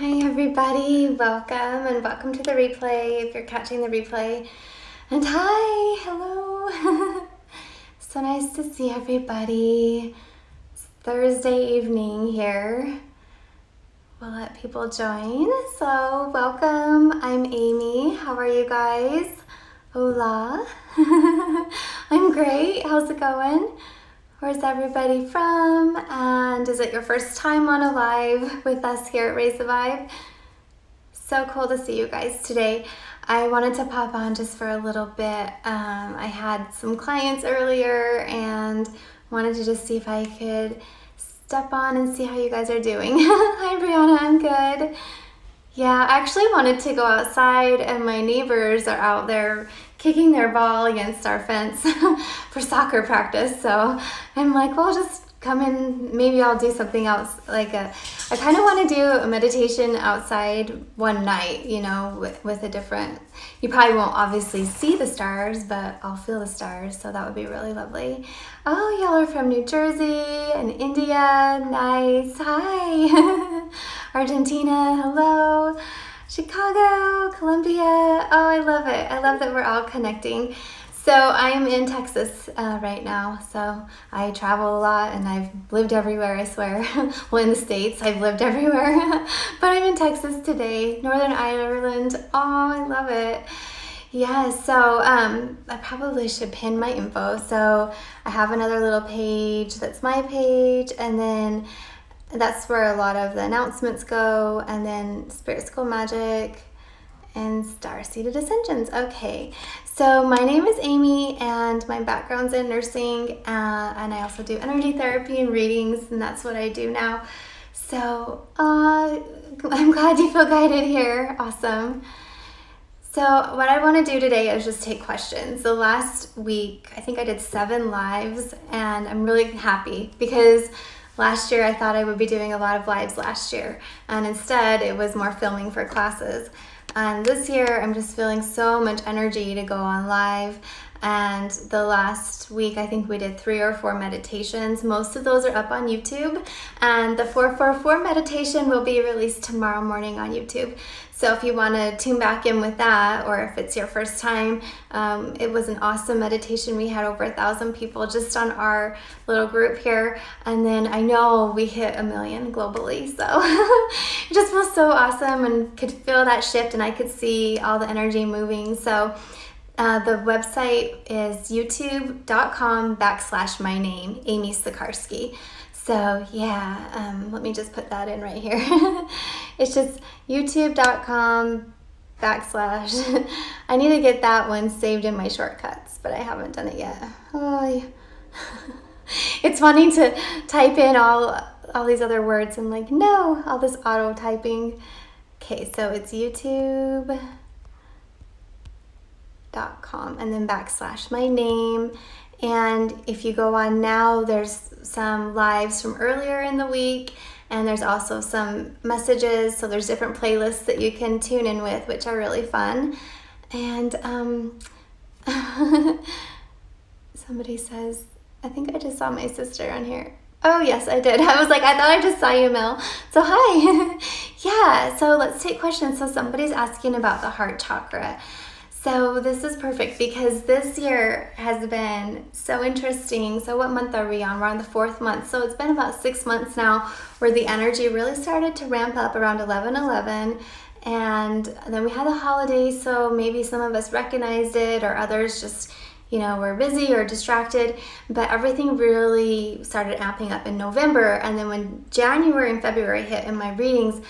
Hi everybody, welcome and welcome to the replay if you're catching the replay. And hi, hello. So nice to see everybody. It's Thursday evening here. We'll let people join. So welcome, I'm Amy. How are you guys? Hola. I'm great, how's it going? Where's everybody from? And is it your first time on a live with us here at Raise the Vibe? So cool to see you guys today. I wanted to pop on just for a little bit. I had some clients earlier and wanted to just see if I could step on and see how you guys are doing. Hi Brianna, I'm good. Yeah, I actually wanted to go outside and my neighbors are out there kicking their ball against our fence for soccer practice. So I'm like, well, just come in. Maybe I'll do something else. I kind of want to do a meditation outside one night, you know, with a different, you probably won't obviously see the stars, but I'll feel the stars. So that would be really lovely. Oh, y'all are from New Jersey and India. Nice. Hi. Argentina. Hello. Chicago, Colombia. Oh, I love it. I love that we're all connecting. So I am in Texas right now. So I travel a lot and I've lived everywhere, I swear. Well, in the States, I've lived everywhere. But I'm in Texas today, Northern Ireland. Oh, I love it. Yeah, so I probably should pin my info. So I have another little page that's my page, and then that's where a lot of the announcements go, and then Spirit School Magic and Starseed Ascensions. Okay, so my name is Amy and my background's in nursing, and I also do energy therapy and readings, and that's what I do now. So I'm glad you feel guided here. Awesome. So what I want to do today is just take questions. The last week, I think I did 7 lives, and I'm really happy because last year I thought I would be doing a lot of lives last year, and instead it was more filming for classes. And this year I'm just feeling so much energy to go on live. And the last week I think we did 3 or 4 meditations. Most of those are up on YouTube, and the 444 meditation will be released tomorrow morning on YouTube. So if you want to tune back in with that, or if it's your first time, it was an awesome meditation. We had over 1,000 people just on our little group here, and then I know we hit 1 million globally, so it just feels so awesome and could feel that shift, and I could see all the energy moving. So the website is youtube.com/my name, Amy Sikarskie. So yeah, let me just put that in right here. It's just youtube.com/ I need to get that one saved in my shortcuts, but I haven't done it yet. Oh, it's funny to type in all these other words. I'm like, no, all this auto typing. Okay, so it's youtube.com and then / my name. And if you go on now, there's some lives from earlier in the week, and there's also some messages. So there's different playlists that you can tune in with, which are really fun. And somebody says, I think I just saw my sister on here. Oh, yes, I did. I was like, I thought I just saw you, Mel. So hi. Yeah, so let's take questions. So somebody's asking about the heart chakra. So this is perfect because this year has been so interesting. So what month are we on? We're on the 4th month. So it's been about 6 months now where the energy really started to ramp up around 11/11. And then we had the holidays, so maybe some of us recognized it, or others just, you know, were busy or distracted. But everything really started amping up in November. And then when January and February hit in my readings,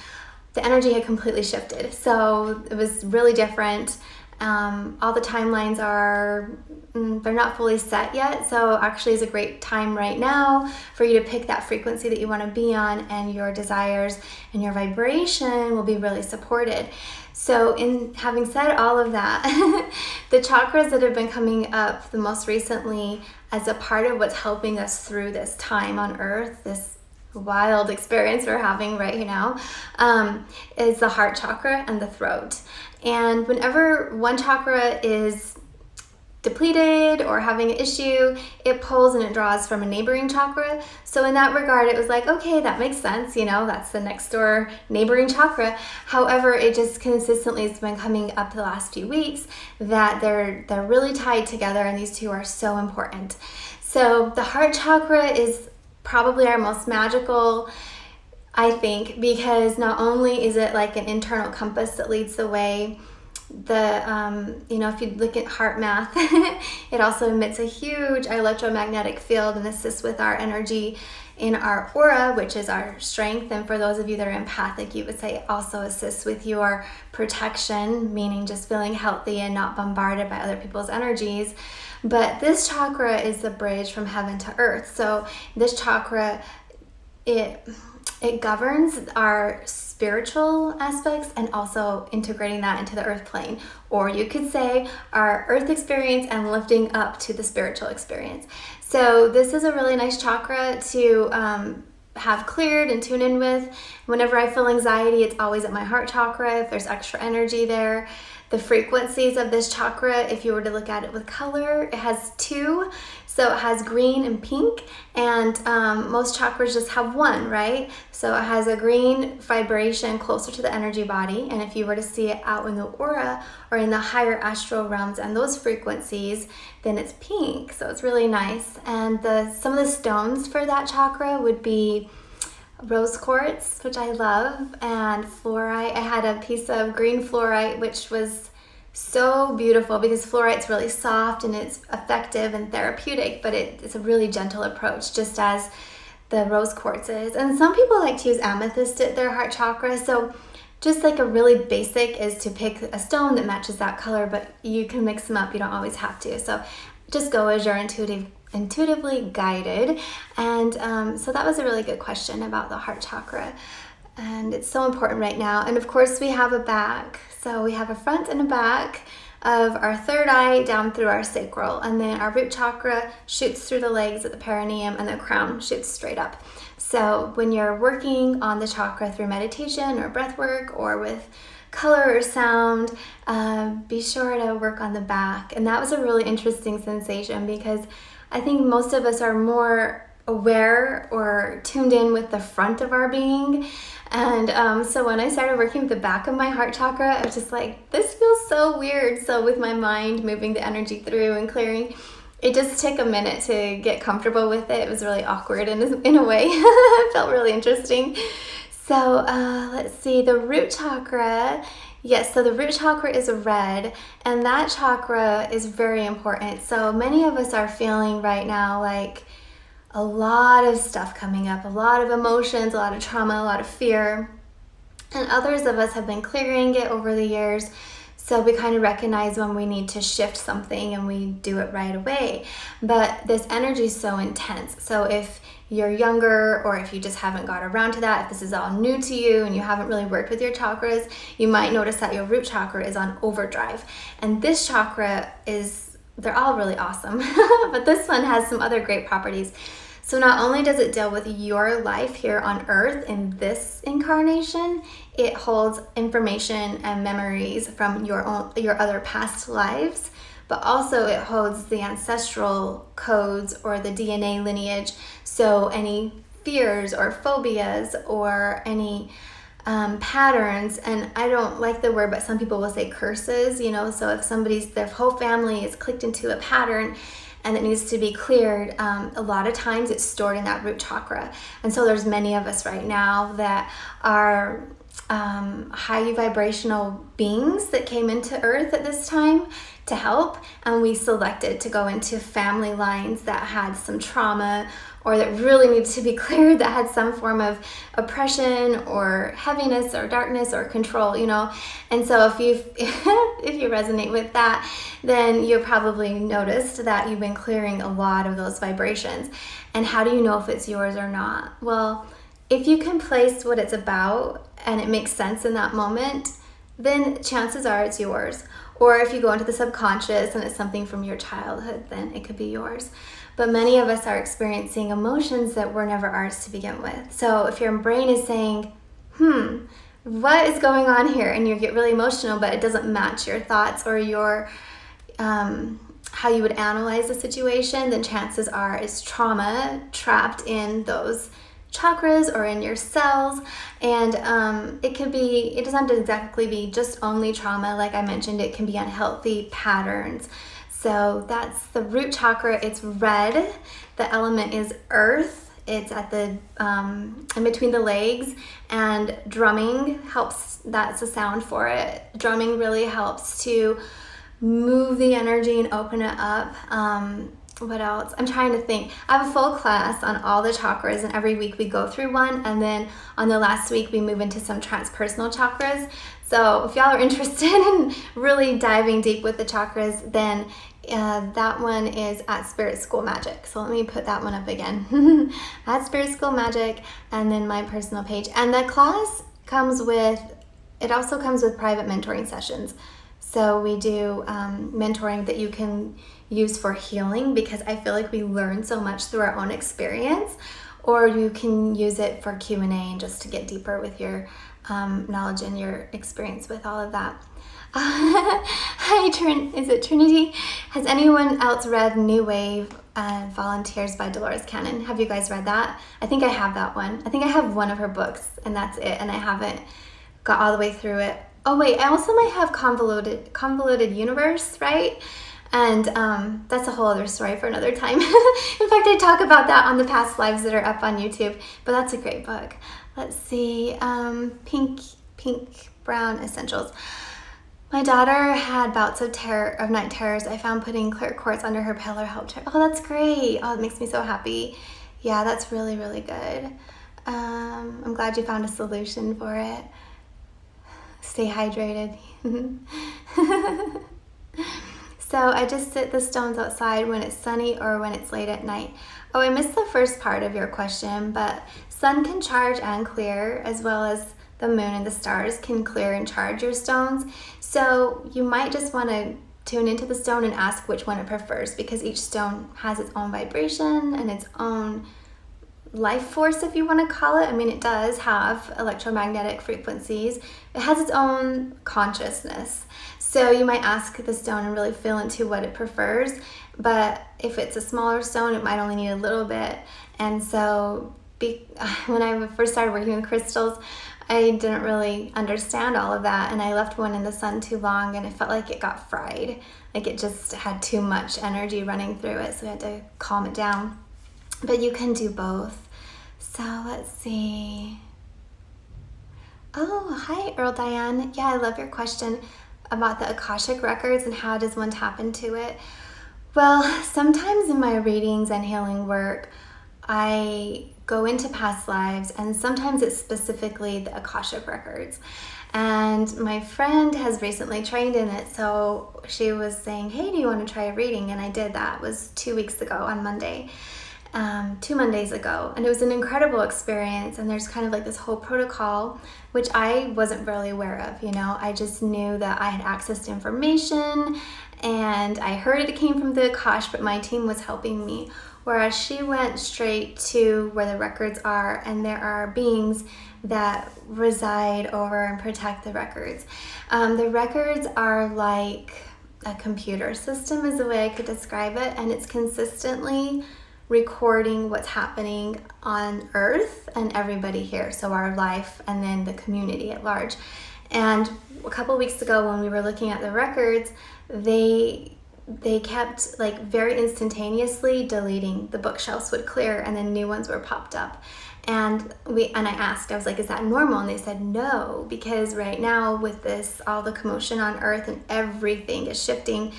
the energy had completely shifted. So it was really different. All the timelines they're not fully set yet, so actually is a great time right now for you to pick that frequency that you want to be on, and your desires and your vibration will be really supported. So in having said all of that, the chakras that have been coming up the most recently as a part of what's helping us through this time on Earth, this wild experience we're having right now, is the heart chakra and the throat. And whenever one chakra is depleted or having an issue, it pulls and it draws from a neighboring chakra. So in that regard, it was like, okay, that makes sense. That's the next door neighboring chakra. However, it just consistently has been coming up the last few weeks that they're really tied together, and these two are so important. So the heart chakra is probably our most magical, I think, because not only is it like an internal compass that leads the way, if you look at heart math, it also emits a huge electromagnetic field and assists with our energy in our aura, which is our strength. And for those of you that are empathic, you would say it also assists with your protection, meaning just feeling healthy and not bombarded by other people's energies. But this chakra is the bridge from heaven to earth. So this chakra, it governs our spiritual aspects and also integrating that into the earth plane. Or you could say our earth experience and lifting up to the spiritual experience. So this is a really nice chakra to have cleared and tune in with. Whenever I feel anxiety, it's always at my heart chakra if there's extra energy there. The frequencies of this chakra, if you were to look at it with color, it has 2. So it has green and pink, and most chakras just have 1, right? So it has a green vibration closer to the energy body, and if you were to see it out in the aura or in the higher astral realms and those frequencies, then it's pink. So it's really nice. And some of the stones for that chakra would be rose quartz, which I love, and fluorite. I had a piece of green fluorite, which was so beautiful because fluorite's really soft and it's effective and therapeutic, but it's a really gentle approach, just as the rose quartz is. And some people like to use amethyst at their heart chakra. So just like a really basic is to pick a stone that matches that color, but you can mix them up. You don't always have to. So just go as you're intuitively guided. And so that was a really good question about the heart chakra. And it's so important right now. And of course we have a back. So we have a front and a back of our third eye down through our sacral. And then our root chakra shoots through the legs at the perineum, and the crown shoots straight up. So when you're working on the chakra through meditation or breath work or with color or sound, be sure to work on the back. And that was a really interesting sensation because I think most of us are more aware or tuned in with the front of our being. And so when I started working with the back of my heart chakra, I was just like, this feels so weird. So with my mind moving the energy through and clearing, it just took a minute to get comfortable with it. It was really awkward in a way. It felt really interesting. So let's see, the root chakra. Yes, so the root chakra is red, and that chakra is very important. So many of us are feeling right now like a lot of stuff coming up, a lot of emotions, a lot of trauma, a lot of fear. And others of us have been clearing it over the years. So we kind of recognize when we need to shift something and we do it right away. But this energy is so intense. So if you're younger or if you just haven't got around to that, if this is all new to you and you haven't really worked with your chakras, you might notice that your root chakra is on overdrive. And this chakra they're all really awesome, but this one has some other great properties. So not only does it deal with your life here on earth in this incarnation, it holds information and memories from your other past lives, but also it holds the ancestral codes or the DNA lineage. So any fears or phobias or any patterns, and I don't like the word, but some people will say curses, so if their whole family is clicked into a pattern and it needs to be cleared, a lot of times it's stored in that root chakra. And so there's many of us right now that are high vibrational beings that came into earth at this time to help, and we selected to go into family lines that had some trauma or that really needed to be cleared, that had some form of oppression or heaviness or darkness or control, And so if you resonate with that, then you probably noticed that you've been clearing a lot of those vibrations. And how do you know if it's yours or not? Well, if you can place what it's about and it makes sense in that moment, then chances are it's yours. Or if you go into the subconscious and it's something from your childhood, then it could be yours. But many of us are experiencing emotions that were never ours to begin with. So if your brain is saying, what is going on here? And you get really emotional, but it doesn't match your thoughts or your how you would analyze the situation, then chances are it's trauma trapped in those chakras or in your cells. And it doesn't have to exactly be just only trauma. Like I mentioned, it can be unhealthy patterns. So that's the root chakra. It's red. The element is earth. It's at the in between the legs, and drumming helps. That's the sound for it. Drumming really helps to move the energy and open it up. What else? I'm trying to think. I have a full class on all the chakras, and every week we go through one, and then on the last week we move into some transpersonal chakras. So if y'all are interested in really diving deep with the chakras, then that one is at Spirit School Magic. So let me put that one up again. At Spirit School Magic, and then my personal page. And the class also comes with private mentoring sessions. So we do mentoring that you can use for healing, because I feel like we learn so much through our own experience, or you can use it for Q&A and just to get deeper with your knowledge and your experience with all of that. Hi, is it Trinity? Has anyone else read New Wave Volunteers by Dolores Cannon? Have you guys read that? I think I have that one. I think I have one of her books, and that's it, and I haven't got all the way through it. Oh wait, I also might have Convoluted Universe, right? And that's a whole other story for another time. In fact, I talk about that on the past lives that are up on YouTube, but that's a great book. Let's see, Pink Brown Essentials. My daughter had bouts of night terrors. I found putting clear quartz under her pillow helped her. Oh, that's great. Oh, it makes me so happy. Yeah, that's really, really good. I'm glad you found a solution for it. Stay hydrated. So I just sit the stones outside when it's sunny or when it's late at night. Oh, I missed the first part of your question, but sun can charge and clear, as well as the moon and the stars can clear and charge your stones. So you might just want to tune into the stone and ask which one it prefers, because each stone has its own vibration and its own life force, if you want to call it. I mean, it does have electromagnetic frequencies. It has its own consciousness. So you might ask the stone and really feel into what it prefers. But if it's a smaller stone, it might only need a little bit. And so when I first started working with crystals, I didn't really understand all of that, and I left one in the sun too long, and it felt like it got fried. Like it just had too much energy running through it, so I had to calm it down. But you can do both. So let's see. Oh, hi, Earl Diane. Yeah, I love your question about the Akashic Records and how does one tap into it. Well, sometimes in my readings and healing work, I go into past lives, and sometimes it's specifically the Akashic Records. And my friend has recently trained in it, so she was saying, hey, do you want to try a reading? And I did that. It was 2 weeks ago on Monday, 2 Mondays ago. And it was an incredible experience, and there's kind of like this whole protocol, which I wasn't really aware of, I just knew that I had access to information, and I heard it came from the Akash, but my team was helping me. Whereas she went straight to where the records are, and there are beings that reside over and protect the records. The records are like a computer system is the way I could describe it, and it's consistently recording what's happening on Earth and everybody here, so our life and then the community at large. And a couple weeks ago when we were looking at the records, they kept like very instantaneously deleting. The bookshelves would clear and then new ones were popped up. And I asked, I was like, is that normal? And they said no, because right now with this, all the commotion on Earth and everything is shifting,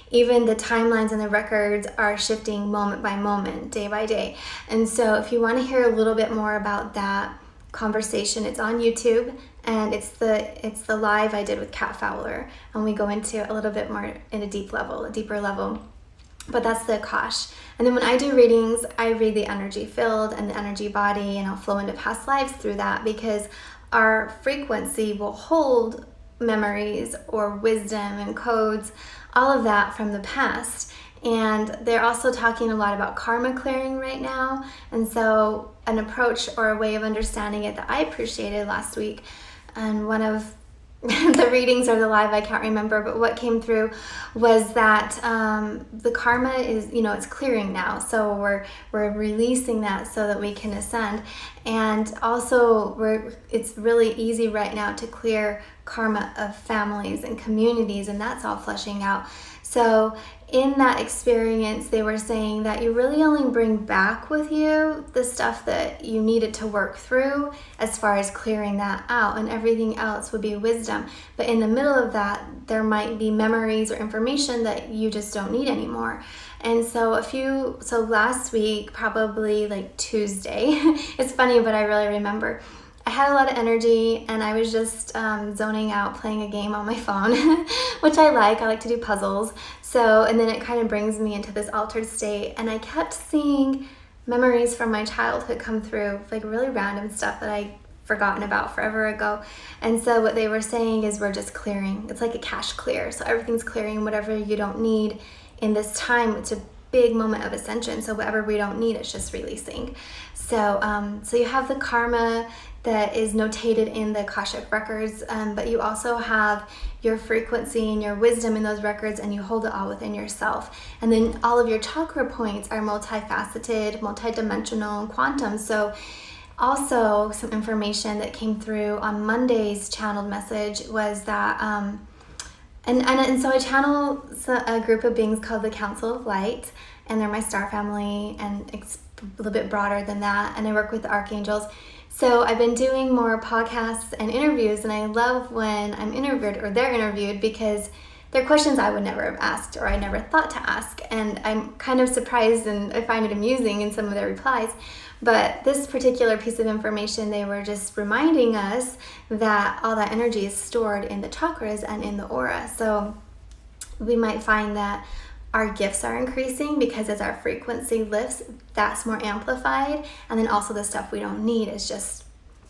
even the timelines and the records are shifting moment by moment, day by day. And so if you want to hear a little bit more about that conversation, it's on YouTube, and it's the live I did with Kat Fowler, and we go into a little bit more in a deeper level. But that's the Akash. And then when I do readings, I read the energy field and the energy body, and I'll flow into past lives through that, because our frequency will hold memories or wisdom and codes, all of that from the past. And they're also talking a lot about karma clearing right now. And so an approach or a way of understanding it that I appreciated last week, and one of the readings or the live, I can't remember, but what came through was that the karma is, it's clearing now. So we're releasing that so that we can ascend. And also it's really easy right now to clear karma of families and communities, and that's all flushing out. So in that experience, they were saying that you really only bring back with you the stuff that you needed to work through as far as clearing that out, and everything else would be wisdom. But in the middle of that, there might be memories or information that you just don't need anymore. And so last week, probably like Tuesday, it's funny, but I really remember, I had a lot of energy and I was just zoning out playing a game on my phone, which I like to do puzzles. So, and then it kind of brings me into this altered state, and I kept seeing memories from my childhood come through, like really random stuff that I'd forgotten about forever ago. And so what they were saying is we're just clearing. It's like a cache clear. So everything's clearing, whatever you don't need in this time. It's a big moment of ascension. So whatever we don't need, it's just releasing. So, so you have the karma that is notated in the Akashic records, but you also have your frequency and your wisdom in those records, and you hold it all within yourself. And then all of your chakra points are multifaceted, multidimensional, and quantum. So also some information that came through on Monday's channeled message was that, and so I channel a group of beings called the Council of Light, and they're my star family, and it's a little bit broader than that, and I work with the archangels. So I've been doing more podcasts and interviews, and I love when I'm interviewed or they're interviewed, because they're questions I would never have asked or I never thought to ask, and I'm kind of surprised, and I find it amusing in some of their replies. But this particular piece of information, they were just reminding us that all that energy is stored in the chakras and in the aura. So we might find that our gifts are increasing because as our frequency lifts, that's more amplified. And then also the stuff we don't need is just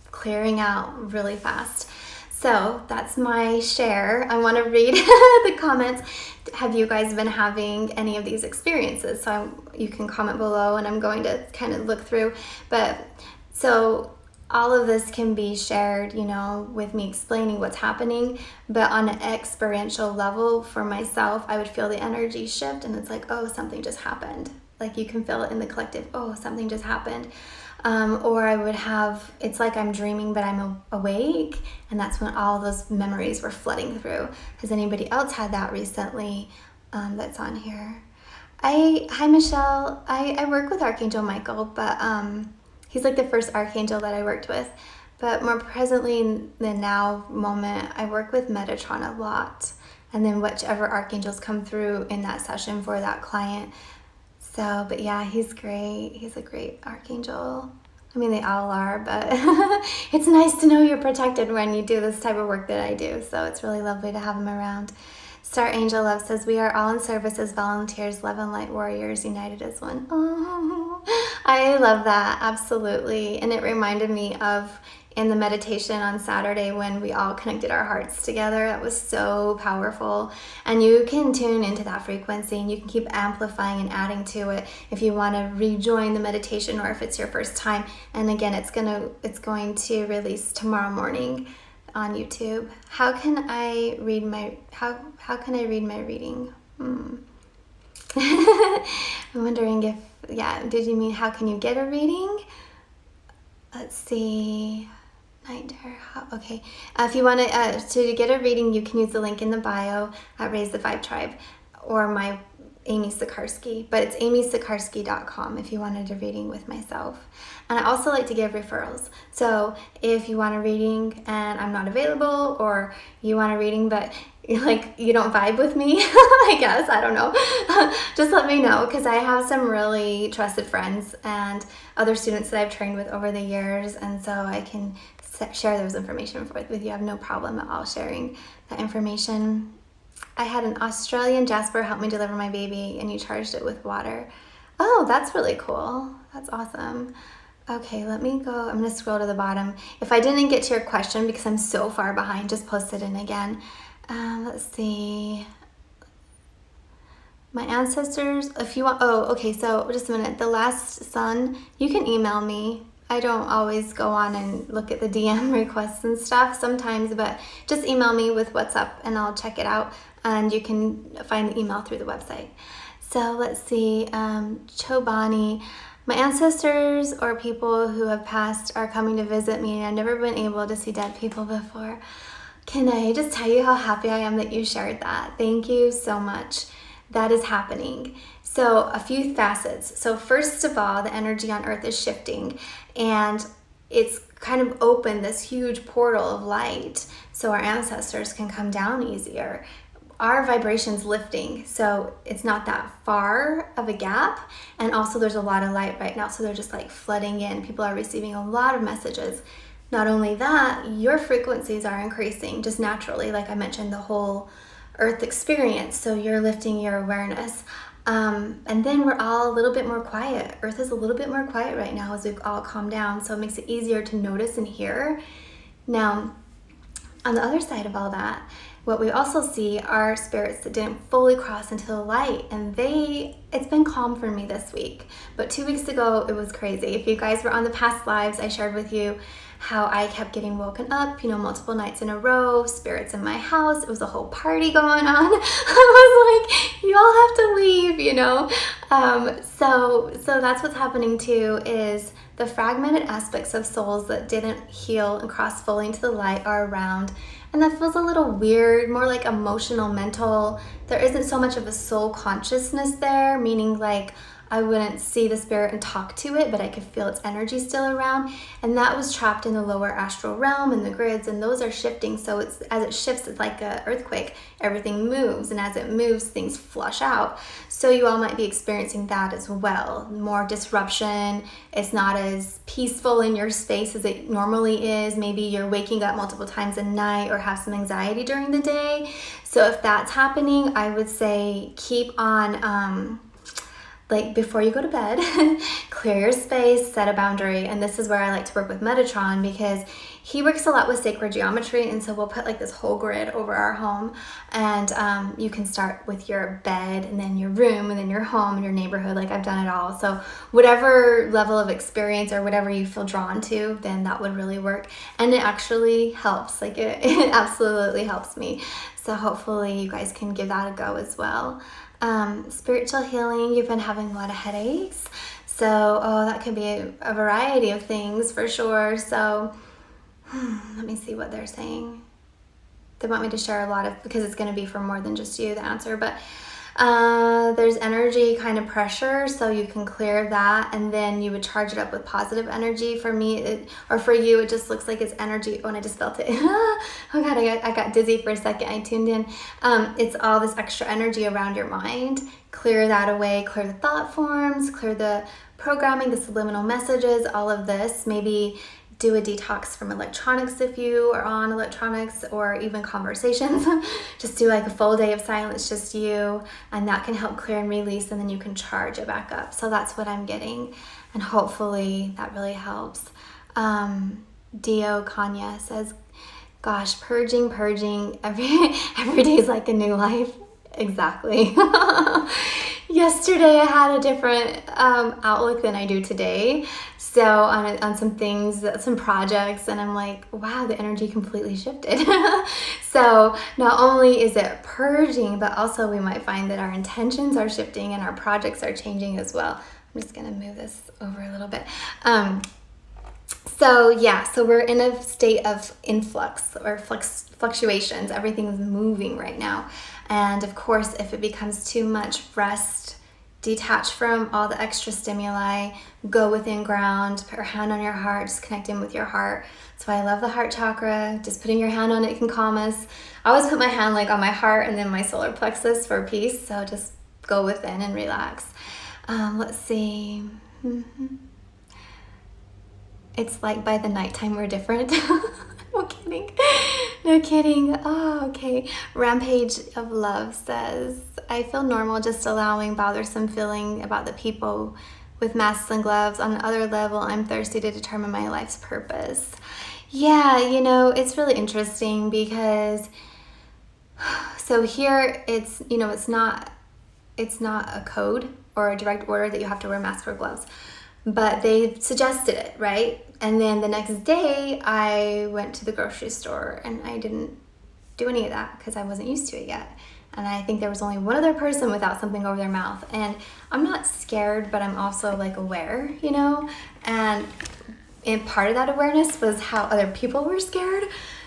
clearing out really fast. So that's my share. I want to read the comments. Have you guys been having any of these experiences? So you can comment below, and I'm going to kind of look through. But so all of this can be shared, with me explaining what's happening. But on an experiential level for myself, I would feel the energy shift, and it's like, oh, something just happened. Like you can feel it in the collective, oh, something just happened. Or I would have, it's like I'm dreaming, but I'm awake. And that's when all those memories were flooding through. Has anybody else had that recently that's on here? Hi, Michelle. I work with Archangel Michael, but he's like the first archangel that I worked with. But more presently in the now moment, I work with Metatron a lot. And then whichever archangels come through in that session for that client. So, but yeah, he's great. He's a great archangel. I mean, they all are, but it's nice to know you're protected when you do this type of work that I do. So it's really lovely to have him around. Star Angel Love says, we are all in service as volunteers, love and light warriors, united as one. Oh, I love that. Absolutely. And it reminded me of in the meditation on Saturday when we all connected our hearts together. That was so powerful. And you can tune into that frequency, and you can keep amplifying and adding to it if you want to rejoin the meditation, or if it's your first time. And again, it's going to release tomorrow morning on YouTube. How can I read my reading? I'm wondering if, did you mean how can you get a reading? Let's see. Okay. If you want to get a reading, you can use the link in the bio at Raise the Five Tribe or my Amy Sikarskie, but it's amysikarskie.com if you wanted a reading with myself. And I also like to give referrals. So if you want a reading and I'm not available, or you want a reading but you don't vibe with me, I guess, I don't know, just let me know, because I have some really trusted friends and other students that I've trained with over the years, and so I can share those information with you. I have no problem at all sharing that information. I had an Australian Jasper help me deliver my baby, and you charged it with water. Oh, that's really cool. That's awesome. Okay, let me go. I'm going to scroll to the bottom. If I didn't get to your question because I'm so far behind, just post it in again. Let's see. My ancestors, if you want, so just a minute. The last son, you can email me. I don't always go on and look at the DM requests and stuff sometimes, but just email me with what's up and I'll check it out, and you can find the email through the website. So let's see, Chobani, my ancestors or people who have passed are coming to visit me, and I've never been able to see dead people before. Can I just tell you how happy I am that you shared that? Thank you so much. That is happening. So a few facets. So first of all, the energy on Earth is shifting, and it's kind of opened this huge portal of light so our ancestors can come down easier. Our vibration's lifting, so it's not that far of a gap, and also there's a lot of light right now, so they're just like flooding in. People are receiving a lot of messages. Not only that, your frequencies are increasing just naturally, like I mentioned, the whole Earth experience, so you're lifting your awareness. And then we're all a little bit more quiet. Earth is a little bit more quiet right now as we've all calmed down, so it makes it easier to notice and hear. Now, on the other side of all that, what we also see are spirits that didn't fully cross into the light, and it's been calm for me this week, but 2 weeks ago it was crazy. If you guys were on the past lives, I shared with you how I kept getting woken up, multiple nights in a row, spirits in my house. It was a whole party going on. I was like, you all have to leave, So that's what's happening too, is the fragmented aspects of souls that didn't heal and cross fully into the light are around. And that feels a little weird, more like emotional, mental. There isn't so much of a soul consciousness there, meaning like I wouldn't see the spirit and talk to it, but I could feel its energy still around. And that was trapped in the lower astral realm and the grids, and those are shifting. So as it shifts, it's like an earthquake. Everything moves, and as it moves, things flush out. So you all might be experiencing that as well. More disruption. It's not as peaceful in your space as it normally is. Maybe you're waking up multiple times a night or have some anxiety during the day. So if that's happening, I would say keep on... before you go to bed, clear your space, set a boundary. And this is where I like to work with Metatron, because he works a lot with sacred geometry. And so we'll put like this whole grid over our home, and you can start with your bed, and then your room, and then your home and your neighborhood. Like I've done it all. So whatever level of experience or whatever you feel drawn to, then that would really work. And it actually helps. Like it absolutely helps me. So hopefully you guys can give that a go as well. Spiritual healing, you've been having a lot of headaches, so that could be a variety of things for sure. So let me see what they're saying. They want me to share a lot of, because it's going to be for more than just you, the answer, but there's energy kind of pressure, so you can clear that, and then you would charge it up with positive energy. For me, or for you, it just looks like it's energy. When I just felt it, oh god, I got dizzy for a second. I tuned in. It's all this extra energy around your mind. Clear that away. Clear the thought forms. Clear the programming, the subliminal messages. All of this. Maybe do a detox from electronics if you are on electronics, or even conversations. Just do like a full day of silence, just you, and that can help clear and release, and then you can charge it back up. So that's what I'm getting, and hopefully that really helps. Dio Kanya says, gosh, purging, every day is like a new life. Exactly. Yesterday I had a different outlook than I do today. So on some things, some projects, and I'm like, wow, the energy completely shifted. So not only is it purging, but also we might find that our intentions are shifting and our projects are changing as well. I'm just gonna move this over a little bit. So we're in a state of influx or fluctuations. Everything's moving right now. And of course, if it becomes too much, rest, detach from all the extra stimuli, go within ground, put your hand on your heart, just connecting with your heart. That's why I love the heart chakra. Just putting your hand on it can calm us. I always put my hand like on my heart and then my solar plexus for peace. So just go within and relax. Let's see. It's like by the nighttime we're different. No kidding. No kidding. Oh, okay. Rampage of Love says, I feel normal just allowing bothersome feeling about the people with masks and gloves. On the other level, I'm thirsty to determine my life's purpose. Yeah, it's really interesting because so here it's, it's not a code or a direct order that you have to wear masks or gloves. but they suggested it, right? And then the next day I went to the grocery store and I didn't do any of that because I wasn't used to it yet. And I think there was only one other person without something over their mouth. And I'm not scared, but I'm also like aware, you know? And part of that awareness was how other people were scared.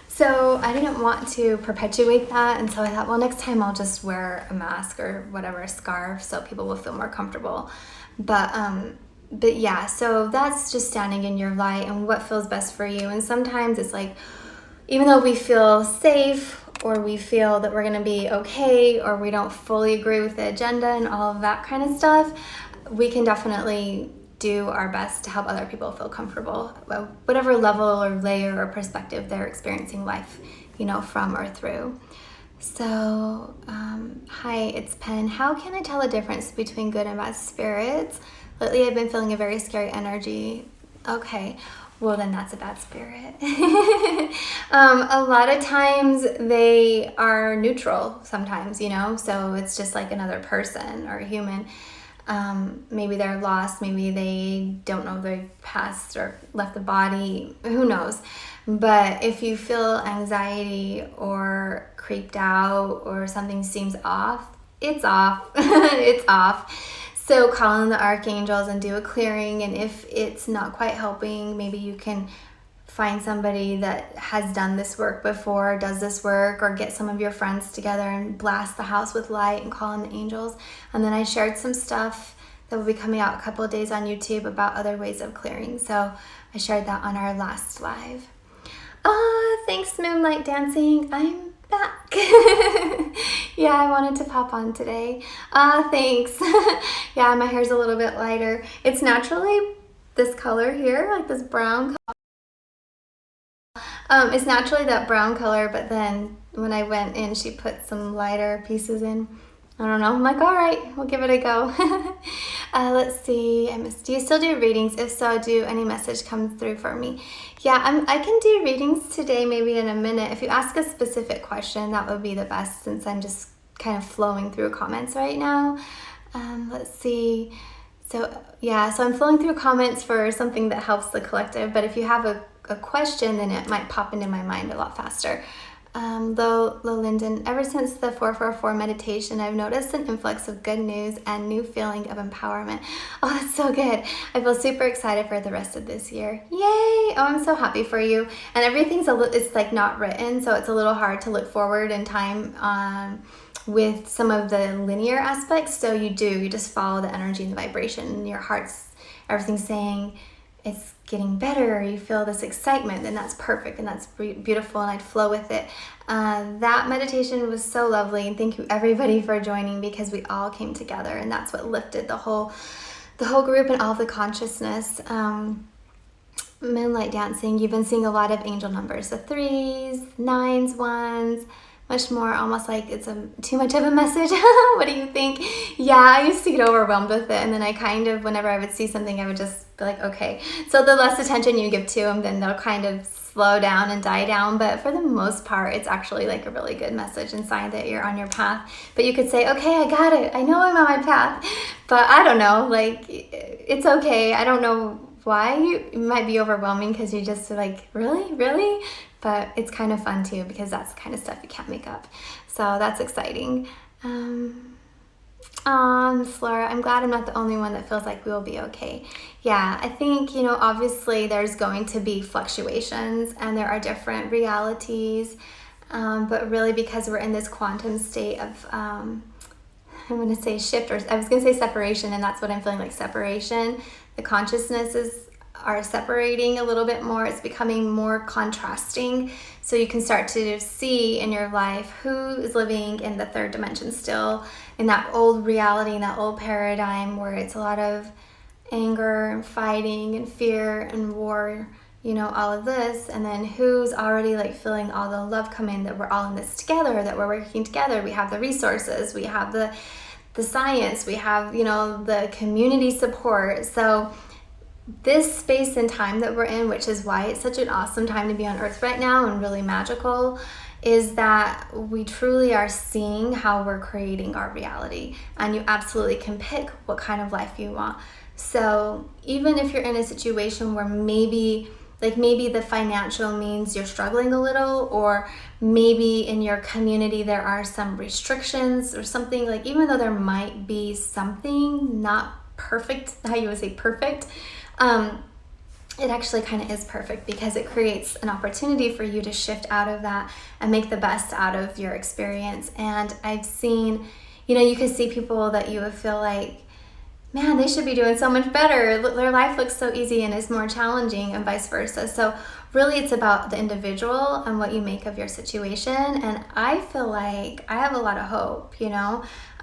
So I didn't want to perpetuate that. And so I thought, well, next time I'll just wear a mask or whatever, a scarf, so people will feel more comfortable. But yeah, so that's just standing in your light and what feels best for you. And sometimes it's like, even though we feel safe, or we feel that we're going to be okay, or we don't fully agree with the agenda and all of that kind of stuff, we can definitely do our best to help other people feel comfortable, whatever level or layer or perspective they're experiencing life, you know, from or through. So, hi, it's Pen. How can I tell the difference between good and bad spirits? Lately, I've been feeling a very scary energy. Okay. Well, then that's a bad spirit. A lot of times they are neutral sometimes, you know, so it's just like another person or a human. Maybe they're lost, maybe they don't know they've passed or left the body, who knows. But if you feel anxiety or creeped out or something seems off, it's off. It's off. So call in the archangels and do a clearing, and if it's not quite helping, maybe you can find somebody that has done this work before, does this work, or get some of your friends together and blast the house with light and call in the angels. And then I shared some stuff that will be coming out a couple of days on YouTube about other ways of clearing. So I shared that on our last live. Thanks, Moonlight Dancing. I'm back. Yeah, I wanted to pop on today. Thanks. Yeah, my hair's a little bit lighter. It's naturally this color here, like this brown color. It's naturally that brown color, but then when I went in, she put some lighter pieces in. I don't know. I'm like, all right, we'll give it a go. Let's see. Do you still do readings? If so, do any message come through for me? Yeah, I can do readings today, maybe in a minute. If you ask a specific question, that would be the best, since I'm just kind of flowing through comments right now. Let's see. So yeah, so I'm flowing through comments for something that helps the collective. But if you have a question, then it might pop into my mind a lot faster. Lo Linden, ever since the 444 meditation, I've noticed an influx of good news and new feeling of empowerment. Oh, that's so good. I feel super excited for the rest of this year. Yay! Oh, I'm so happy for you. And everything's it's like not written, so it's a little hard to look forward in time with some of the linear aspects. So you just follow the energy and the vibration, and your heart's, everything's saying it's getting better, you feel this excitement, and that's perfect, and that's beautiful, and I'd flow with it. That meditation was so lovely, and thank you everybody for joining, because we all came together, and that's what lifted the whole group and all of the consciousness. Moonlight Dancing, you've been seeing a lot of angel numbers, the 3s, 9s, 1s, much more, almost like it's too much of a message. What do you think? Yeah, I used to get overwhelmed with it, and then I kind of, whenever I would see something, I would just be like, okay. So the less attention you give to them, then they'll kind of slow down and die down. But for the most part, it's actually like a really good message and sign that you're on your path. But you could say, okay, I got it. I know I'm on my path. But I don't know, like, it's okay. I don't know why. It might be overwhelming because you just like, really? But it's kind of fun too, because that's the kind of stuff you can't make up. So that's exciting. Miss Laura, I'm glad I'm not the only one that feels like we will be okay. Yeah, I think, obviously there's going to be fluctuations and there are different realities. But really, because we're in this quantum state of, I'm going to say shift, or I was going to say separation, and that's what I'm feeling, like separation. The consciousnesses are separating a little bit more. It's becoming more contrasting. So you can start to see in your life who is living in the third dimension still, in that old reality, in that old paradigm where it's a lot of anger and fighting and fear and war, all of this. And then who's already like feeling all the love come in, that we're all in this together, that we're working together. We have the resources, we have the science, we have, the community support. So this space and time that we're in, which is why it's such an awesome time to be on Earth right now and really magical, is that we truly are seeing how we're creating our reality. And you absolutely can pick what kind of life you want. So even if you're in a situation where maybe the financial means you're struggling a little, or maybe in your community there are some restrictions or something, like even though there might be something not perfect, how you would say perfect, it actually kind of is perfect, because it creates an opportunity for you to shift out of that and make the best out of your experience. And I've seen, you can see people that you would feel like, man, they should be doing so much better. Their life looks so easy and is more challenging, and vice versa. So really it's about the individual and what you make of your situation. And I feel like I have a lot of hope,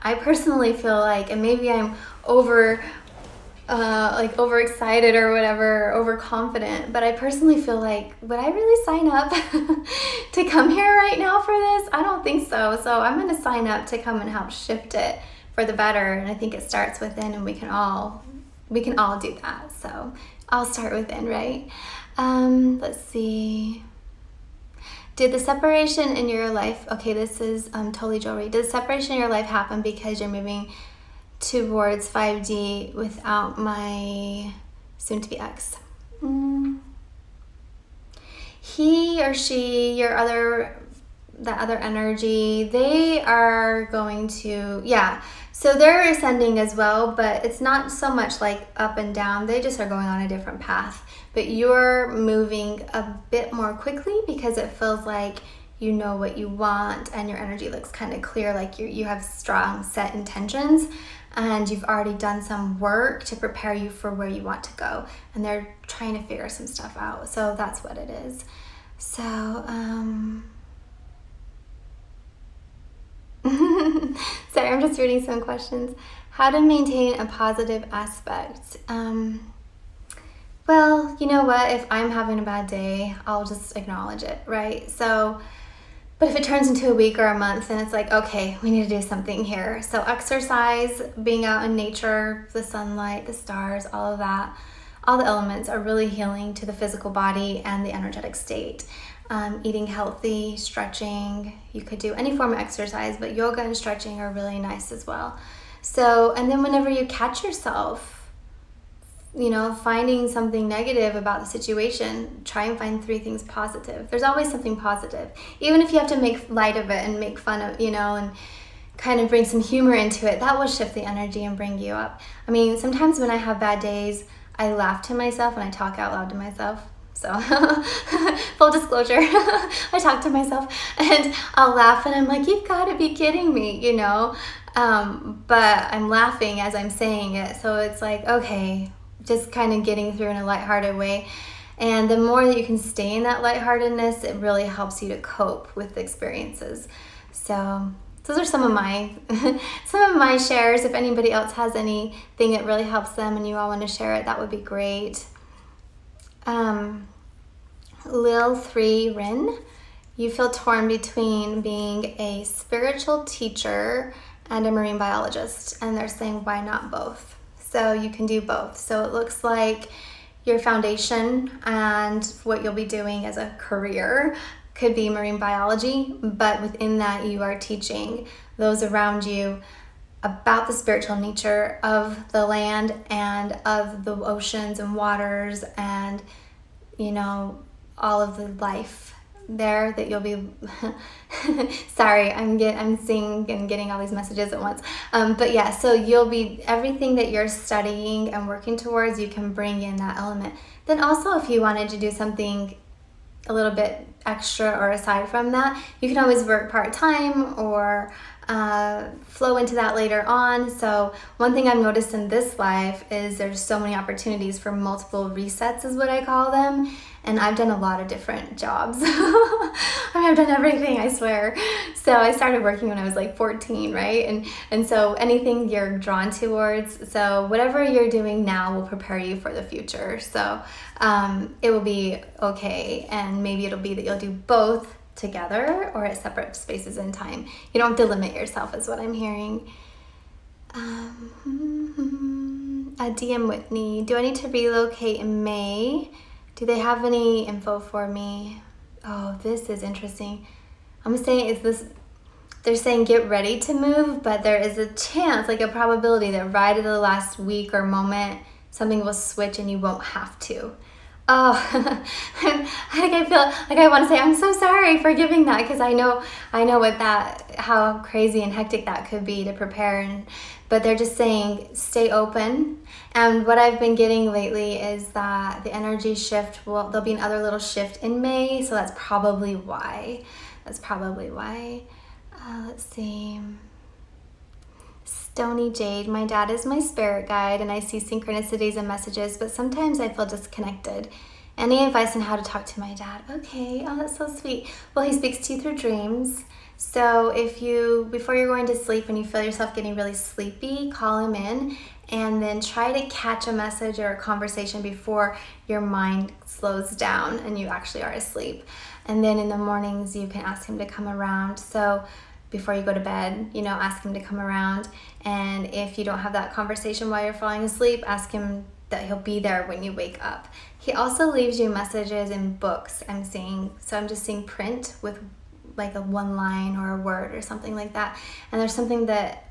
I personally feel like, and maybe I'm overexcited or whatever, overconfident, but I personally feel like, would I really sign up to come here right now for this? I don't think so. So I'm going to sign up to come and help shift it for the better. And I think it starts within, and we can all do that. So I'll start within, right? Let's see. Did the separation in your life, okay, this is totally jewelry. Did the separation in your life happen because you're moving towards 5D without my soon-to-be ex? He or she, that other energy, they are going to, so they're ascending as well, but it's not so much like up and down. They just are going on a different path. But you're moving a bit more quickly because it feels like you know what you want, and your energy looks kind of clear, like you have strong set intentions, and you've already done some work to prepare you for where you want to go, and they're trying to figure some stuff out. So that's what it is. So sorry, I'm just reading some questions. How to maintain a positive aspect? Well, you know what? If I'm having a bad day, I'll just acknowledge it, right? So, but if it turns into a week or a month, then it's like, okay, we need to do something here. So exercise, being out in nature, the sunlight, the stars, all of that, all the elements are really healing to the physical body and the energetic state. Eating healthy, stretching, you could do any form of exercise, but yoga and stretching are really nice as well. So, and then whenever you catch yourself, finding something negative about the situation, try and find 3 things positive. There's always something positive. Even if you have to make light of it and make fun of, and kind of bring some humor into it, that will shift the energy and bring you up. I mean, sometimes when I have bad days, I laugh to myself and I talk out loud to myself. So full disclosure, I talk to myself and I'll laugh and I'm like, you've got to be kidding me, but I'm laughing as I'm saying it. So it's like, okay, just kind of getting through in a lighthearted way. And the more that you can stay in that lightheartedness, it really helps you to cope with the experiences. So those are some of my shares. If anybody else has anything that really helps them and you all want to share it, that would be great. Lil 3 Rin, you feel torn between being a spiritual teacher and a marine biologist, and they're saying why not both? So you can do both. So it looks like your foundation and what you'll be doing as a career could be marine biology, but within that you are teaching those around you about the spiritual nature of the land and of the oceans and waters and all of the life there that you'll be sorry, I'm seeing and getting all these messages at once, but yeah, so you'll be, everything that you're studying and working towards, you can bring in that element. Then also, if you wanted to do something a little bit extra or aside from that, you can always work part-time or flow into that later on. So one thing I've noticed in this life is there's so many opportunities for multiple resets is what I call them. And I've done a lot of different jobs. I've done everything, I swear. So I started working when I was like 14, right? And so anything you're drawn towards, so whatever you're doing now will prepare you for the future. So it will be okay. And maybe it'll be that you'll do both together or at separate spaces in time. You don't have to limit yourself is what I'm hearing. DM Whitney, do I need to relocate in May? Do they have any info for me? Oh, this is interesting. I'm saying, they're saying get ready to move, but there is a chance, like a probability that right at the last week or moment, something will switch and you won't have to. Oh, I feel like I want to say I'm so sorry for giving that, because I know how crazy and hectic that could be to prepare. But they're just saying stay open. And what I've been getting lately is that the energy shift there'll be another little shift in May, so that's probably why. Let's see. Stony Jade, my dad is my spirit guide and I see synchronicities and messages, but sometimes I feel disconnected. Any advice on how to talk to my dad? Okay, oh, that's so sweet. Well, he speaks to you through dreams. So before you're going to sleep and you feel yourself getting really sleepy, call him in and then try to catch a message or a conversation before your mind slows down and you actually are asleep. And then in the mornings, you can ask him to come around. So before you go to bed, ask him to come around. And if you don't have that conversation while you're falling asleep, ask him that he'll be there when you wake up. He also leaves you messages in books, I'm seeing. So I'm just seeing print with like a one line or a word or something like that. And there's something that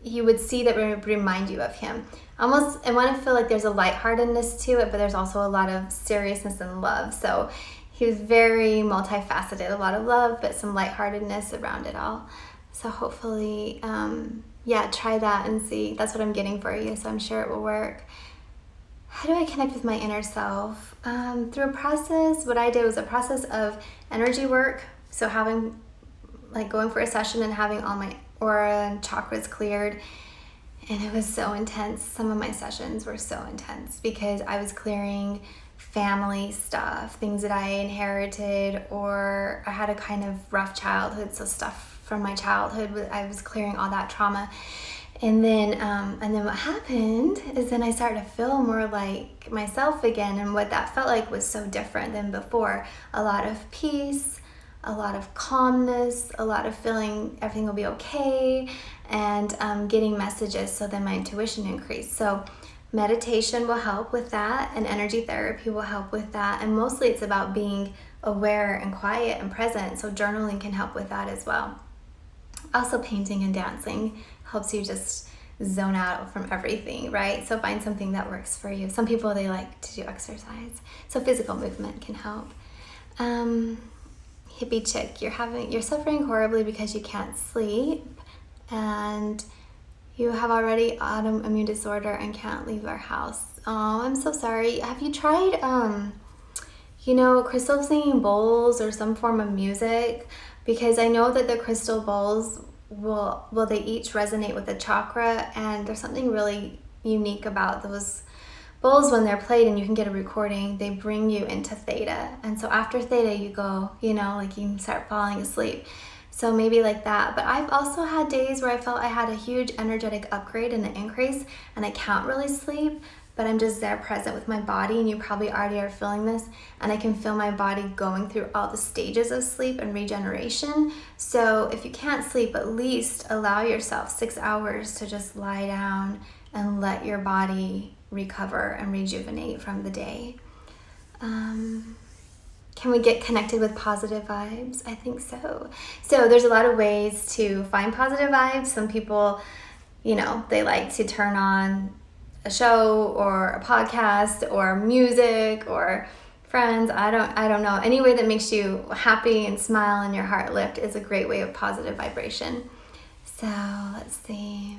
you would see that would remind you of him. I want to feel like there's a lightheartedness to it, but there's also a lot of seriousness and love. So he was very multifaceted, a lot of love, but some lightheartedness around it all. So hopefully, try that and see. That's what I'm getting for you, so I'm sure it will work. How do I connect with my inner self? Through a process. What I did was a process of energy work. So going for a session and having all my aura and chakras cleared. And it was so intense. Some of my sessions were so intense because I was clearing family stuff, things that I inherited, or I had a kind of rough childhood, so stuff from my childhood, I was clearing all that trauma. And then what happened is then I started to feel more like myself again, and what that felt like was so different than before. A lot of peace, a lot of calmness, a lot of feeling everything will be okay, and getting messages, so then my intuition increased. So meditation will help with that, and energy therapy will help with that, and mostly it's about being aware and quiet and present, so journaling can help with that as well. Also, painting and dancing helps you just zone out from everything, right? So find something that works for you. Some people, they like to do exercise, so physical movement can help. Hippie chick, you're suffering horribly because you can't sleep, and you have already autoimmune disorder and can't leave our house. Oh, I'm so sorry. Have you tried, crystal singing bowls or some form of music? Because I know that the crystal bowls they each resonate with a chakra, and there's something really unique about those bowls when they're played, and you can get a recording. They bring you into theta, and so after theta you go, you can start falling asleep. So maybe like that. But I've also had days where I felt I had a huge energetic upgrade and an increase, and I can't really sleep, but I'm just there present with my body, and you probably already are feeling this, and I can feel my body going through all the stages of sleep and regeneration. So if you can't sleep, at least allow yourself 6 hours to just lie down and let your body recover and rejuvenate from the day. Can we get connected with positive vibes? I think so. So there's a lot of ways to find positive vibes. Some people, they like to turn on a show or a podcast or music or friends. I don't know. Any way that makes you happy and smile and your heart lift is a great way of positive vibration. So let's see.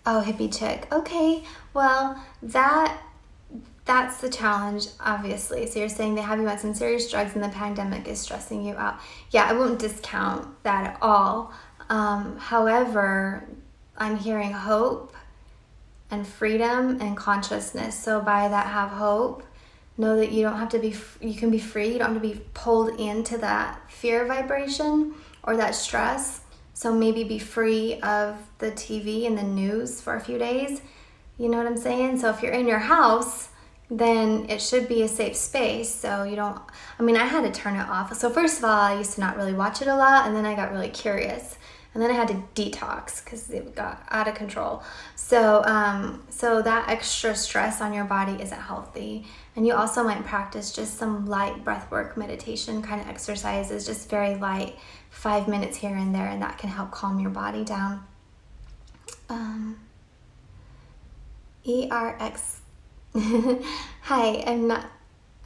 Oh, hippie chick. Okay, well, that's the challenge, obviously. So you're saying they have you on some serious drugs and the pandemic is stressing you out. Yeah, I won't discount that at all. However, I'm hearing hope and freedom and consciousness. So by that, have hope. Know that you don't have to you can be free. You don't have to be pulled into that fear vibration or that stress. So maybe be free of the TV and the news for a few days. You know what I'm saying? So if you're in your house, then it should be a safe space. So I had to turn it off. So first of all, I used to not really watch it a lot, and then I got really curious. And then I had to detox because it got out of control. So that extra stress on your body isn't healthy. And you also might practice just some light breathwork meditation kind of exercises, just very light, 5 minutes here and there, and that can help calm your body down. ERX. Hi,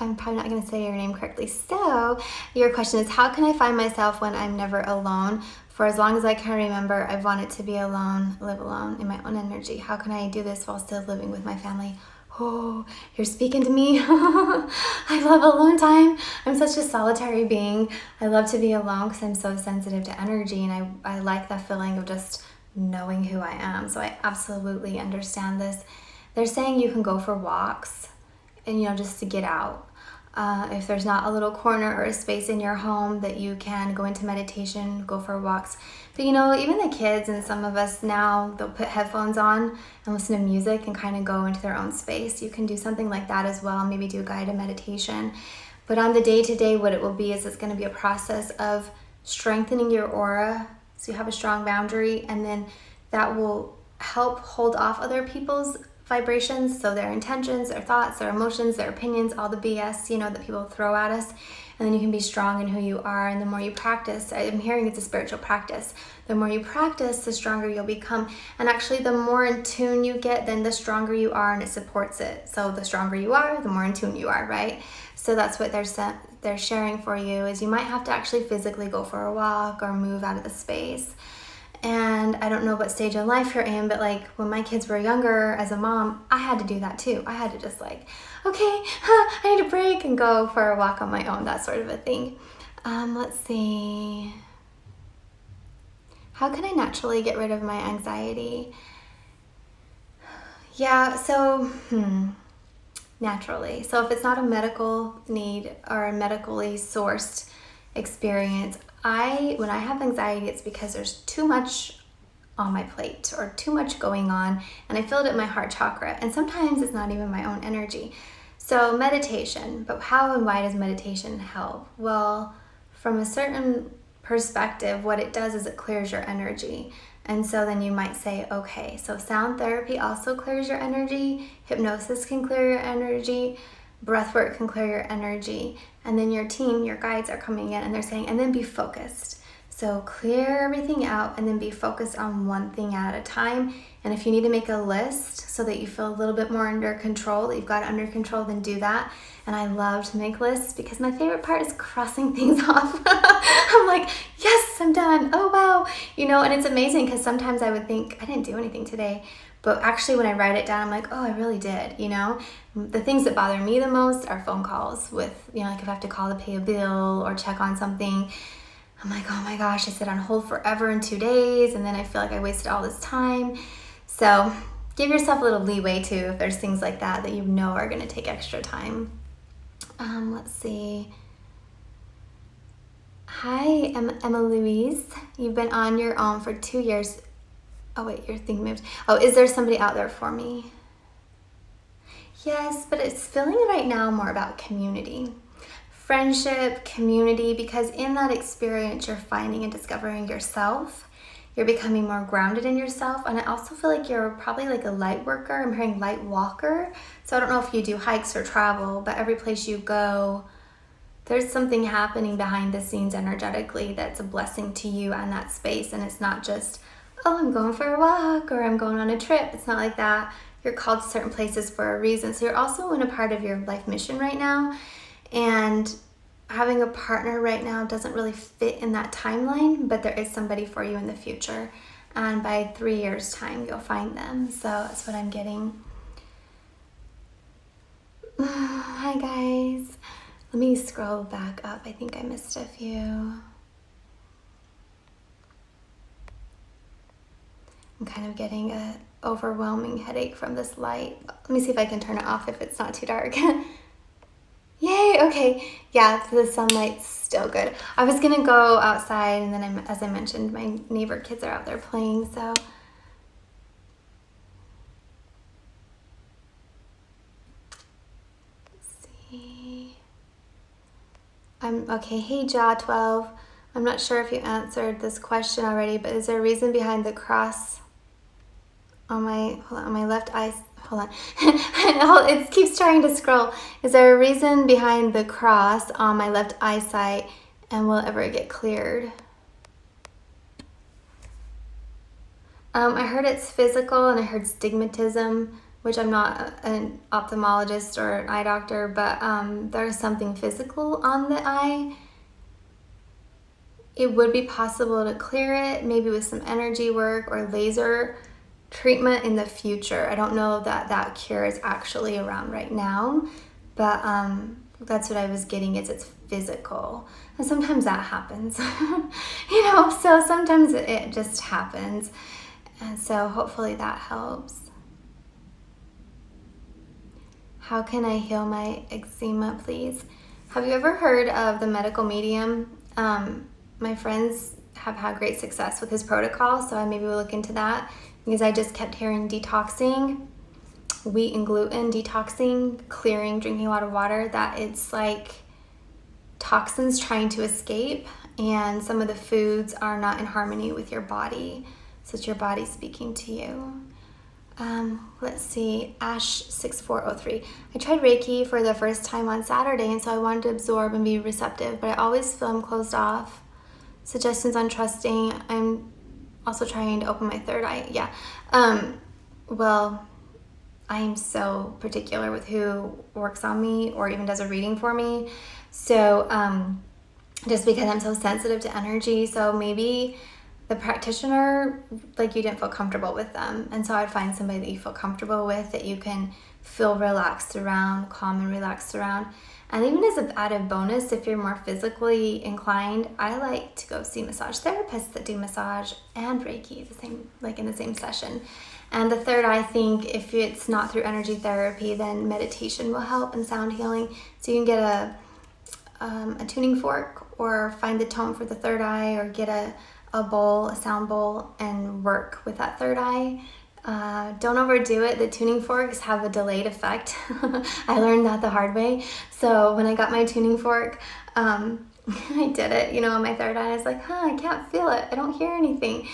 I'm probably not going to say your name correctly. So, your question is, how can I find myself when I'm never alone? For as long as I can remember, I've wanted to be alone, live alone in my own energy. How can I do this while still living with my family? Oh, you're speaking to me. I love alone time. I'm such a solitary being. I love to be alone because I'm so sensitive to energy, and I like the feeling of just knowing who I am. So I absolutely understand this. They're saying you can go for walks and, just to get out. If there's not a little corner or a space in your home that you can go into meditation, go for walks. But even the kids and some of us now, they'll put headphones on and listen to music and kind of go into their own space. You can do something like that as well, maybe do a guided meditation. But on the day-to-day, what it will be is it's going to be a process of strengthening your aura so you have a strong boundary, and then that will help hold off other people's vibrations, so their intentions, their thoughts, their emotions, their opinions, all the BS, that people throw at us. And then you can be strong in who you are. And the more you practice, I'm hearing it's a spiritual practice. The more you practice, the stronger you'll become. And actually, the more in tune you get, then the stronger you are, and it supports it. So the stronger you are, the more in tune you are, right? So that's what they're sharing for you, is you might have to actually physically go for a walk or move out of the space. And I don't know what stage of life you're in, but like when my kids were younger, as a mom, I had to do that too. I had to just okay, I need a break and go for a walk on my own, that sort of a thing. Let's see. How can I naturally get rid of my anxiety? Yeah, so, naturally. So if it's not a medical need or a medically sourced experience, when I have anxiety, it's because there's too much on my plate or too much going on, and I feel it at my heart chakra, and sometimes it's not even my own energy. So meditation, but how and why does meditation help? Well, from a certain perspective, what it does is it clears your energy. And so then you might say, okay, so sound therapy also clears your energy, hypnosis can clear your energy, breath work can clear your energy, and then your team, your guides are coming in and they're saying, and then be focused. So clear everything out and then be focused on one thing at a time. And if you need to make a list so that you feel a little bit more under control, that you've got it under control, then do that. And I love to make lists because my favorite part is crossing things off. I'm like, yes, I'm done. Oh, wow. And it's amazing because sometimes I would think I didn't do anything today. But actually when I write it down, I'm like, oh, I really did, The things that bother me the most are phone calls with, like if I have to call to pay a bill or check on something. I'm like, oh my gosh, I sit on hold forever in 2 days, and then I feel like I wasted all this time. So give yourself a little leeway too if there's things like that you know are going to take extra time. Let's see. Hi, Emma Louise. You've been on your own for 2 years. Oh wait, your thing moved. Oh, is there somebody out there for me? Yes, but it's feeling right now more about community. Friendship, community, because in that experience, you're finding and discovering yourself. You're becoming more grounded in yourself. And I also feel like you're probably like a light worker. I'm hearing light walker. So I don't know if you do hikes or travel, but every place you go, there's something happening behind the scenes energetically that's a blessing to you and that space. And it's not just, oh, I'm going for a walk or I'm going on a trip. It's not like that. You're called to certain places for a reason. So you're also in a part of your life mission right now. And having a partner right now doesn't really fit in that timeline, but there is somebody for you in the future. And by 3 years' time, you'll find them. So that's what I'm getting. Hi, guys. Let me scroll back up. I think I missed a few. I'm kind of getting an overwhelming headache from this light. Let me see if I can turn it off if it's not too dark. Yay, okay. Yeah, the sunlight's still good. I was gonna go outside, and then as I mentioned, my neighbor kids are out there playing, so. Let's see. Okay, hey Jaw12. I'm not sure if you answered this question already, but is there a reason behind the cross on my left eye? Hold on. It keeps trying to scroll. Is there a reason behind the cross on my left eyesight, and will it ever get cleared? I heard it's physical, and I heard stigmatism, which I'm not an ophthalmologist or an eye doctor, but there's something physical on the eye. It would be possible to clear it, maybe with some energy work or laser treatment in the future. I don't know that that cure is actually around right now, but that's what I was getting, is it's physical. And sometimes that happens, you know, so sometimes it just happens. And so hopefully that helps. How can I heal my eczema, please? Have you ever heard of the medical medium? My friends have had great success with his protocol, so I maybe will look into that, because I just kept hearing detoxing, wheat and gluten detoxing, clearing, drinking a lot of water, that it's like toxins trying to escape, and some of the foods are not in harmony with your body, so it's your body speaking to you. Let's see, Ash6403. I tried Reiki for the first time on Saturday, and so I wanted to absorb and be receptive, but I always feel I'm closed off. Suggestions on trusting. I'm also trying to open my third eye. Yeah. Well, I'm so particular with who works on me or even does a reading for me. So just because I'm so sensitive to energy, so maybe the practitioner, like, you didn't feel comfortable with them. And so I'd find somebody that you feel comfortable with, that you can feel relaxed around, calm and relaxed around. And even as an added bonus, if you're more physically inclined, I like to go see massage therapists that do massage and Reiki in the same session. And the third, I think, if it's not through energy therapy, then meditation will help, and sound healing. So you can get a tuning fork, or find the tone for the third eye, or get a bowl, a sound bowl, and work with that third eye. Don't overdo it. The tuning forks have a delayed effect. I learned that the hard way. So when I got my tuning fork, I did it, on my third eye. I was like, I can't feel it. I don't hear anything.